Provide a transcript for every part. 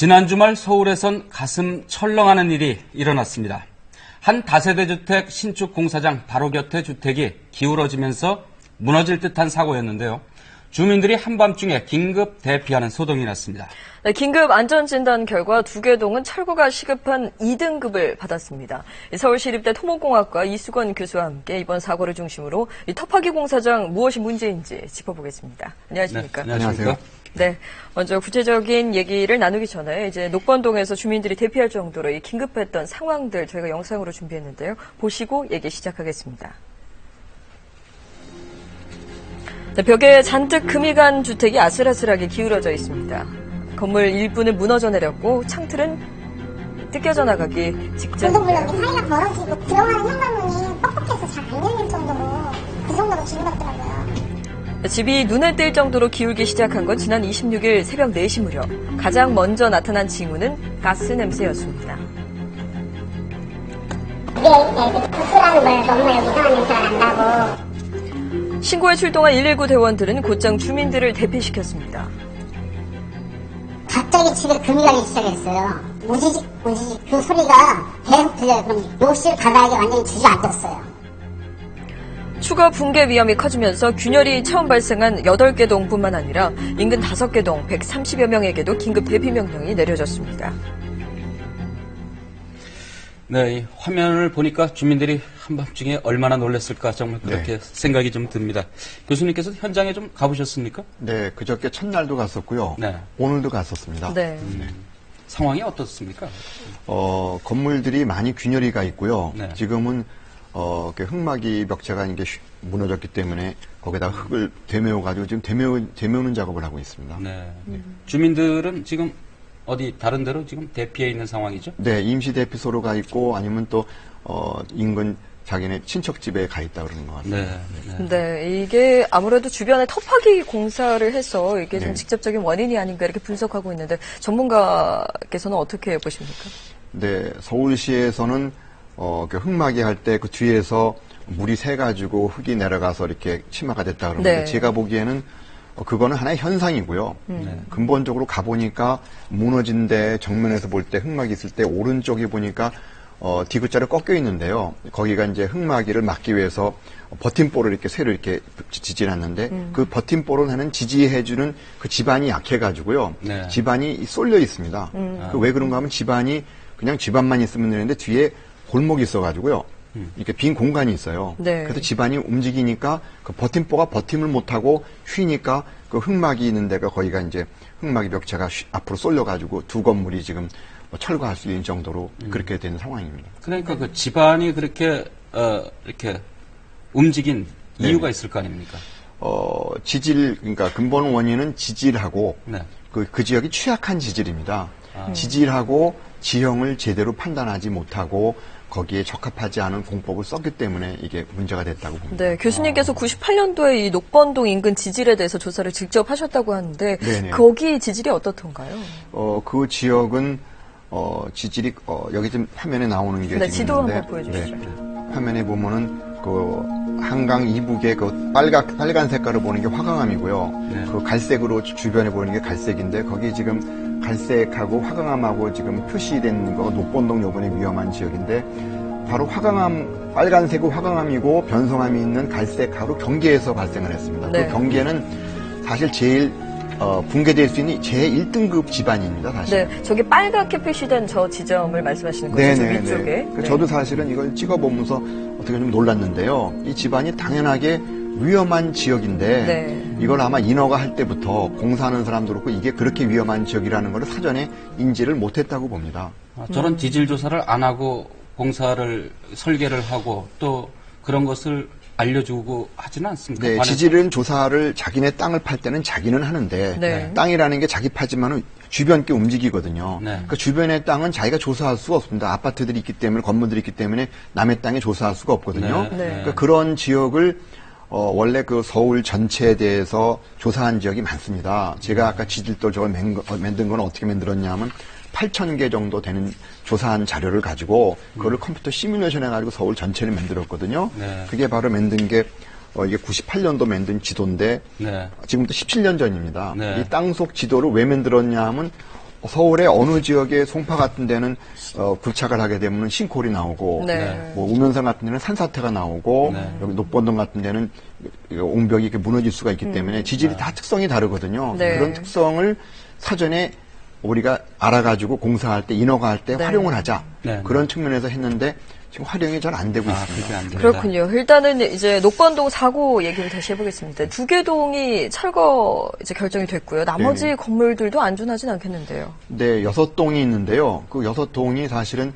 지난 주말 서울에선 가슴 철렁하는 일이 일어났습니다. 한 다세대 주택 신축 공사장 바로 곁에 주택이 기울어지면서 무너질 듯한 사고였는데요. 주민들이 한밤중에 긴급 대피하는 소동이 났습니다. 네, 긴급 안전진단 결과 두 개 동은 철거가 시급한 2등급을 받았습니다. 서울시립대 토목공학과 이수건 교수와 함께 이번 사고를 중심으로 이 터파기 공사장 무엇이 문제인지 짚어보겠습니다. 안녕하십니까? 네, 안녕하십니까? 네, 먼저 구체적인 얘기를 나누기 전에 이제 녹번동에서 주민들이 대피할 정도로 이 긴급했던 상황들 저희가 영상으로 준비했는데요. 보시고 얘기 시작하겠습니다. 네, 벽에 잔뜩 금이 간 주택이 아슬아슬하게 기울어져 있습니다. 건물 일부는 무너져 내렸고 창틀은 뜯겨져 나가기 직전. 블록블록이 사이가 벌어지고 들어가는 현관문이 뻑뻑해서 잘 안 열릴 정도로 그 정도로 기울었더라고요. 집이 눈에 띌 정도로 기울기 시작한 건 지난 26일 새벽 4시 무렵. 가장 먼저 나타난 징후는 가스 냄새였습니다. 이게 구슬하는 걸 너무 여기 이상한 냄새가 난다고. 신고에 출동한 119 대원들은 곧장 주민들을 대피시켰습니다. 갑자기 집에 금이 가기 시작했어요. 우지직 그 소리가 계속 들려요. 그럼 욕실 바닥에 완전히 주저앉았어요. 추가 붕괴 위험이 커지면서 균열이 처음 발생한 8개 동뿐만 아니라 인근 5개 동 130여 명에게도 긴급 대피 명령이 내려졌습니다. 네, 이 화면을 보니까 주민들이 한밤중에 얼마나 놀랐을까 정말 그렇게 생각이 좀 듭니다. 교수님께서 현장에 좀 가보셨습니까? 네, 그저께 첫날도 갔었고요. 네. 오늘도 갔었습니다. 네. 상황이 어떻습니까? 건물들이 많이 균열이 가 있고요. 네. 지금은 흙막이 벽체가 이게 무너졌기 때문에 거기다 흙을 되메워가지고 지금 되메우는 작업을 하고 있습니다. 네. 주민들은 지금 어디 다른 데로 지금 대피해 있는 상황이죠? 네, 임시 대피소로 가 있고 아니면 또 인근 자기네 친척집에 가 있다 그러는 것 같습니다. 네, 이게 아무래도 주변에 터파기 공사를 해서 이게 좀 네. 직접적인 원인이 아닌가 이렇게 분석하고 있는데 전문가께서는 어떻게 보십니까? 네, 서울시에서는 그 흙막이 할 때 그 뒤에서 물이 새가지고 흙이 내려가서 이렇게 침하가 됐다 그러는데 네. 제가 보기에는 그거는 하나의 현상이고요. 근본적으로 가보니까 무너진 데 정면에서 볼 때 흙막이 있을 때 오른쪽에 보니까 D자로 꺾여 있는데요. 거기가 이제 흙막이를 막기 위해서 버팀볼을 이렇게 쇠를 이렇게 지지놨는데 그 버팀볼을 하는 지지해주는 그 지반이 약해가지고요. 네. 지반이 쏠려 있습니다. 왜 그런가 하면 지반이 그냥 지반만 있으면 되는데 뒤에 골목이 있어가지고요. 이렇게 빈 공간이 있어요. 네. 그래서 지반이 움직이니까 그 버팀볼가 버팀을 못하고 휘니까 그 흙막이 있는 데가 거기가 이제 흙막이 벽체가 앞으로 쏠려가지고 두 건물이 지금 철거할 수 있는 정도로 그렇게 된 상황입니다. 그러니까 그 집안이 그렇게 이렇게 움직인 이유가 있을 거 아닙니까? 그러니까 근본 원인은 지질하고 네. 그 지역이 취약한 지질입니다. 지질하고 지형을 제대로 판단하지 못하고 거기에 적합하지 않은 공법을 썼기 때문에 이게 문제가 됐다고 봅니다. 네, 교수님께서 98년도에 이 녹번동 인근 지질에 대해서 조사를 직접 하셨다고 하는데 네네. 거기 지질이 어떻던가요? 그 지역은 지질이 여기 지금 화면에 나오는 게 네, 지금 지도 있는데, 한번 보여주시죠. 화면에 보면은 그 한강 이북의 그 빨간 색깔을 보는 게 화강암이고요. 네. 그 갈색으로 주변에 보이는 게 갈색인데 거기 지금 갈색하고 화강암하고 지금 표시된 거 녹번동 요번에 위험한 지역인데 바로 화강암 빨간색은 화강암이고 변성암이 있는 갈색하고 경계에서 발생을 했습니다. 네. 그 경계는 사실 제일 붕괴될 수 있는 제1등급 지반입니다, 사실. 네, 저기 빨갛게 표시된 저 지점을 말씀하시는 거죠, 저 위쪽에. 네. 저도 사실은 이걸 찍어보면서 어떻게 좀 놀랐는데요. 이 집안이 당연하게 위험한 지역인데 네. 이걸 아마 인허가 할 때부터 공사하는 사람도 그렇고 이게 그렇게 위험한 지역이라는 걸 사전에 인지를 못했다고 봅니다. 저런 지질 조사를 안 하고 공사를 설계를 하고 또 그런 것을 알려주고 하지는 않습니까? 네, 관에서? 지질은 조사를 자기네 땅을 팔 때는 자기는 하는데 네. 땅이라는 게 자기 파지만은 주변 게 움직이거든요. 네. 그 주변의 땅은 자기가 조사할 수가 없습니다. 아파트들이 있기 때문에 건물들이 있기 때문에 남의 땅에 조사할 수가 없거든요. 네. 그러니까 그런 지역을 원래 그 서울 전체에 대해서 조사한 지역이 많습니다. 제가 아까 지질도 저걸 만든 건 어떻게 만들었냐면 8,000개 정도 되는 조사한 자료를 가지고 그거를 컴퓨터 시뮬레이션 해가지고 서울 전체를 만들었거든요. 네. 그게 바로 만든 게 이게 98년도 만든 지도인데 네. 지금부터 17년 전입니다. 네. 이 땅속 지도를 왜 만들었냐 하면 서울의 어느 지역의 송파 같은 데는 굴착을 하게 되면 싱크홀이 나오고 네. 뭐 우면산 같은 데는 산사태가 나오고 여기 녹번동 같은 데는 옹벽이 이렇게 무너질 수가 있기 때문에 지질이 다 특성이 다르거든요. 네. 그런 특성을 사전에 우리가 알아가지고 공사할 때 인허가할 때 네. 활용을 하자 네. 그런 측면에서 했는데 지금 활용이 잘 안 되고 있습니다. 그게 안 됩니다. 그렇군요. 일단은 이제 녹번동 사고 얘기를 다시 해보겠습니다. 두 개 동이 철거 이제 결정이 됐고요. 나머지 네네. 건물들도 안전하진 않겠는데요. 네, 6동이 있는데요. 그 6동이 사실은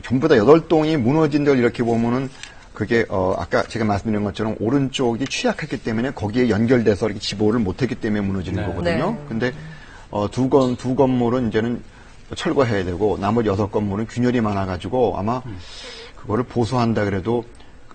전부 다 8동이 무너진 걸 이렇게 보면은 그게 아까 제가 말씀드린 것처럼 오른쪽이 취약했기 때문에 거기에 연결돼서 이렇게 지보를 못했기 때문에 무너지는 네. 거거든요. 네. 근데 두 건물은 이제는 철거해야 되고 나머지 6건물은 균열이 많아가지고 아마 그거를 보수한다 그래도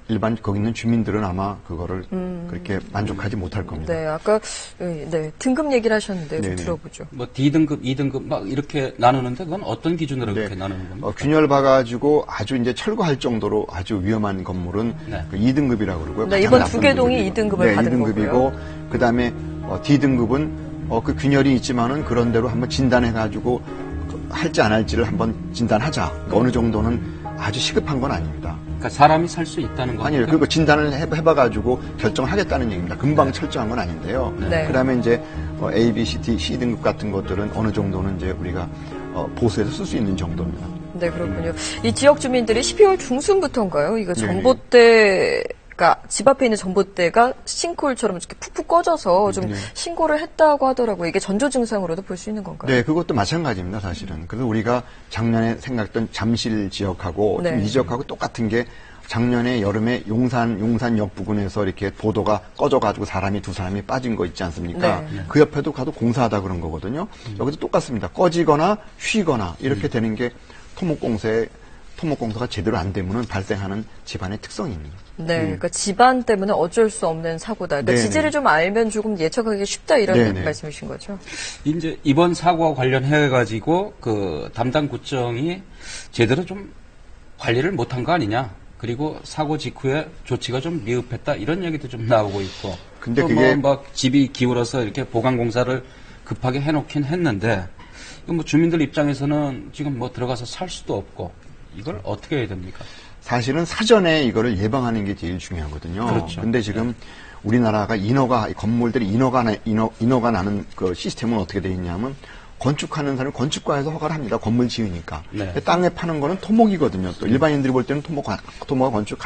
일반 거기 있는 주민들은 아마 그거를 그렇게 만족하지 못할 겁니다. 네, 아까 네, 등급 얘기를 하셨는데 좀 네네. 들어보죠. 뭐 D등급, 2등급 막 이렇게 나누는데 그건 어떤 기준으로 네. 그렇게 나누는 겁니까? 균열 봐가지고 아주 이제 철거할 정도로 아주 위험한 건물은 네. 그 2등급이라고 그러고요. 네, 가장 이번 나쁜 두 개 동이 등급이고. 2등급을 네, 받은 2등급이고 그 다음에 D등급은 그 균열이 있지만은 그런 대로 한번 진단해가지고 할지 안 할지를 한번 진단하자. 그러니까 어느 정도는 아주 시급한 건 아닙니다. 그러니까 사람이 살 수 있다는 겁니까? 아니요, 그거 진단을 해봐가지고 결정하겠다는 얘기입니다. 금방 철저한 건 아닌데요. 네. 그다음에 이제 A, B, C, D, C 등급 같은 것들은 어느 정도는 이제 우리가 보수해서 쓸 수 있는 정도입니다. 네, 그렇군요. 이 지역 주민들이 12월 중순부터인가요? 이거 네네. 전봇대가 집 앞에 있는 전봇대가 싱크홀처럼 이렇게 푹푹 꺼져서 좀 네. 신고를 했다고 하더라고요. 이게 전조 증상으로도 볼 수 있는 건가요? 네, 그것도 마찬가지입니다, 사실은. 그래서 우리가 작년에 생각했던 잠실 지역하고 네. 이 지역하고 똑같은 게 작년에 여름에 용산역 부근에서 이렇게 보도가 꺼져가지고 두 사람이 빠진 거 있지 않습니까? 네. 그 옆에도 가도 공사하다 그런 거거든요. 여기도 똑같습니다. 꺼지거나 쉬거나 이렇게 되는 게 토목공사가 제대로 안 되면 발생하는 집안의 특성입니다. 네, 그러니까 집안 때문에 어쩔 수 없는 사고다. 그러니까 네네. 지지를 좀 알면 조금 예측하기 쉽다 이런 네네. 말씀이신 거죠? 이제 이번 사고와 관련해 가지고 그 담당 구청이 제대로 좀 관리를 못한 거 아니냐. 그리고 사고 직후에 조치가 좀 미흡했다 이런 얘기도 좀 나오고 있고. 근데 또 그게- 막 집이 기울어서 이렇게 보강 공사를 급하게 해놓긴 했는데 이거 뭐 주민들 입장에서는 지금 뭐 들어가서 살 수도 없고 이걸 어떻게 해야 됩니까? 사실은 사전에 이거를 예방하는 게 제일 중요하거든요. 그렇죠. 근데 지금 우리나라가 건물들이 인허가 나는 그 시스템은 어떻게 되어 있냐면 건축하는 사람은 건축과에서 허가를 합니다. 건물 지으니까. 네. 근데 땅에 파는 거는 토목이거든요. 또 일반인들이 볼 때는 토목과 건축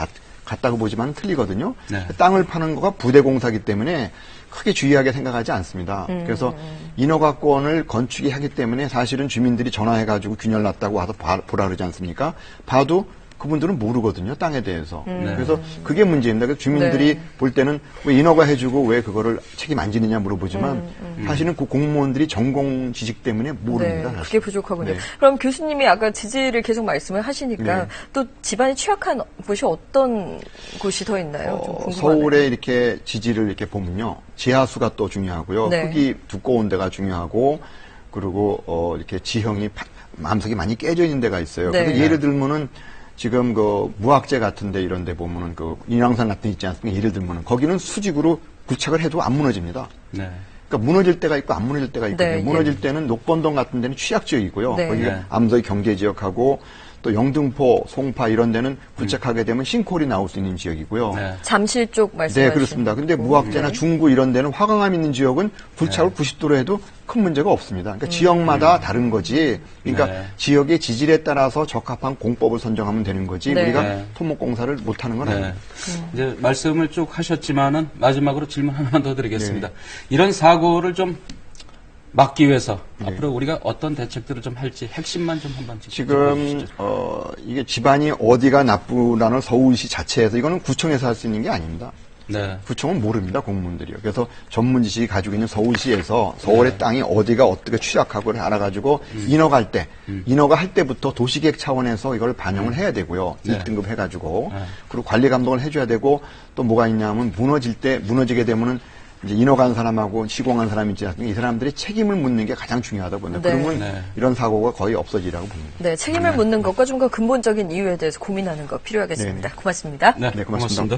같다고 보지만 틀리거든요. 네. 땅을 파는 거가 부대공사기 때문에 크게 주의하게 생각하지 않습니다. 그래서 인허가권을 건축이 하기 때문에 사실은 주민들이 전화해가지고 균열 났다고 와서 보라 그러지 않습니까? 봐도 그분들은 모르거든요, 땅에 대해서. 그래서 그게 문제입니다. 그래서 주민들이 네. 볼 때는 왜 인허가 해주고 왜 그거를 책임 안 지느냐 물어보지만 사실은 그 공무원들이 전공 지식 때문에 모릅니다. 네, 사실. 그게 부족하군요. 네. 그럼 교수님이 아까 지지를 계속 말씀을 하시니까 네. 또 집안이 취약한 곳이 어떤 곳이 더 있나요? 좀 궁금하네요. 서울에 이렇게 지지를 이렇게 보면요. 지하수가 또 중요하고요. 네. 흙이 두꺼운 데가 중요하고 그리고 이렇게 지형이 마음속이 많이 깨져 있는 데가 있어요. 네. 그래서 예를 들면은 지금 그 무학재 같은데 이런 데 보면은 그 인왕산 같은 데 있지 않습니까? 예를 들면은 거기는 수직으로 구착을 해도 안 무너집니다. 네. 그러니까 무너질 때가 있고 안 무너질 때가 있거든요. 네, 무너질 때는 녹번동 같은 데는 취약 지역이고요. 네. 거기가 네. 암서의 경계 지역하고 또 영등포, 송파 이런 데는 구착하게 되면 싱크홀이 나올 수 있는 지역이고요. 네. 잠실 쪽 말씀하시는 네, 그렇습니다. 근데 무학재나 중구 이런 데는 화강암 있는 지역은 굴착을 90도로 해도 큰 문제가 없습니다. 그러니까 지역마다 다른 거지. 그러니까 네. 지역의 지질에 따라서 적합한 공법을 선정하면 되는 거지. 네. 우리가 네. 토목공사를 못하는 건 네. 아닙니다. 이제 말씀을 쭉 하셨지만은 마지막으로 질문 하나만 더 드리겠습니다. 이런 사고를 좀 막기 위해서 앞으로 우리가 어떤 대책들을 좀 할지 핵심만 좀 한번 지금 이게 집안이 어디가 나쁘다는 서울시 자체에서 이거는 구청에서 할 수 있는 게 아닙니다. 네. 구청은 모릅니다, 공무원들이요. 그래서 전문 지식이 가지고 있는 서울시에서 서울의 땅이 어디가 어떻게 취약하고를 알아가지고 인허가할 때, 인허가할 때부터 도시계획 차원에서 이걸 반영을 해야 되고요. 네. 1등급 해가지고. 네. 그리고 관리 감독을 해줘야 되고 또 뭐가 있냐면 무너지게 되면은 이제 인허가한 사람하고 시공한 사람이 있지 않습니까? 이 사람들이 책임을 묻는 게 가장 중요하다고 봅니다. 네. 그러면 네. 이런 사고가 거의 없어지라고 봅니다. 네, 책임을 묻는 것과 좀 더 근본적인 이유에 대해서 고민하는 거 필요하겠습니다. 네네. 고맙습니다. 네, 네, 고맙습니다. 고맙습니다.